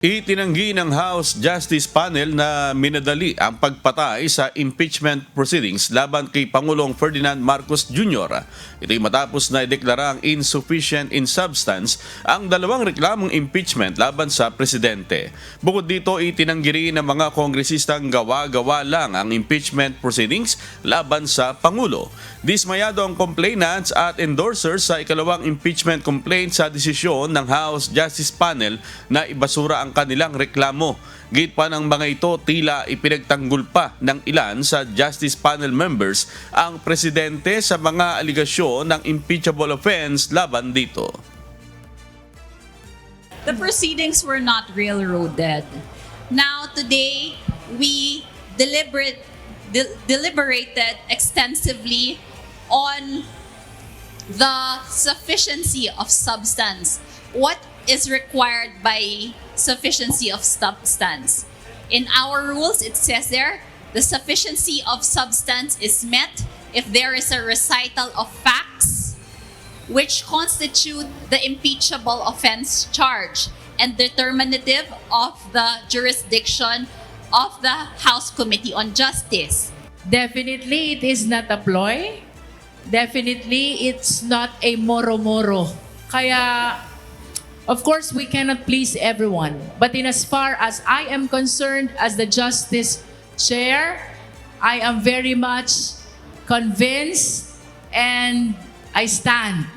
Itinanggi ng House Justice Panel na minadali ang pagpatay sa impeachment proceedings laban kay Pangulong Ferdinand Marcos Jr. Ito'y matapos na ideklarang insufficient in substance ang dalawang reklamong impeachment laban sa presidente. Bukod dito, itinanggi rin ng mga kongresistang gawa-gawa lang ang impeachment proceedings laban sa Pangulo. Dismayado ang complainants at endorsers sa ikalawang impeachment complaint sa desisyon ng House Justice Panel na ibasura ang kanilang reklamo. Git pa ng mga ito, tila ipinagtanggol pa ng ilan sa Justice Panel members ang presidente sa mga aligasyon ng impeachable offense laban dito. The proceedings were not railroaded. Now today, we deliberated extensively on the sufficiency of substance. What is required by sufficiency of substance? In our rules, it says there, the sufficiency of substance is met if there is a recital of facts which constitute the impeachable offense charge and determinative of the jurisdiction of the House Committee on Justice. Definitely, it is not a ploy. Definitely, it's not a moro-moro. Kaya, of course, we cannot please everyone. But in as far as I am concerned as the Justice Chair, I am very much convinced and I stand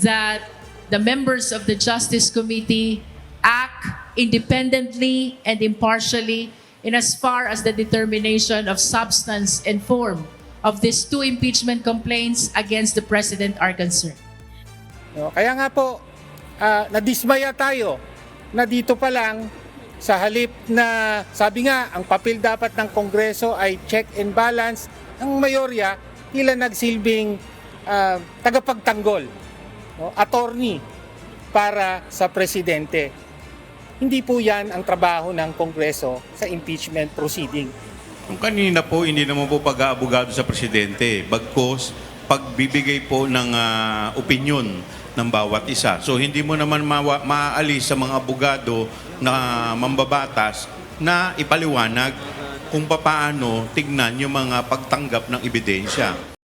that the members of the Justice Committee act independently and impartially in as far as the determination of substance and form of these two impeachment complaints against the President are concerned. No, kaya nga po, nadismaya tayo na dito pa lang sa halip na sabi nga ang papel dapat ng Kongreso ay check and balance, ang mayorya tila nagsilbing tagapagtanggol, no, attorney para sa presidente. Hindi po yan ang trabaho ng Kongreso sa impeachment proceeding. Kung kanina po, hindi naman po pag-aabogado sa presidente, bagkos pagbibigay po ng opinyon ng bawat isa. So hindi mo naman maaalis sa mga abogado na mambabatas na ipaliwanag kung paano tignan yung mga pagtanggap ng ebidensya.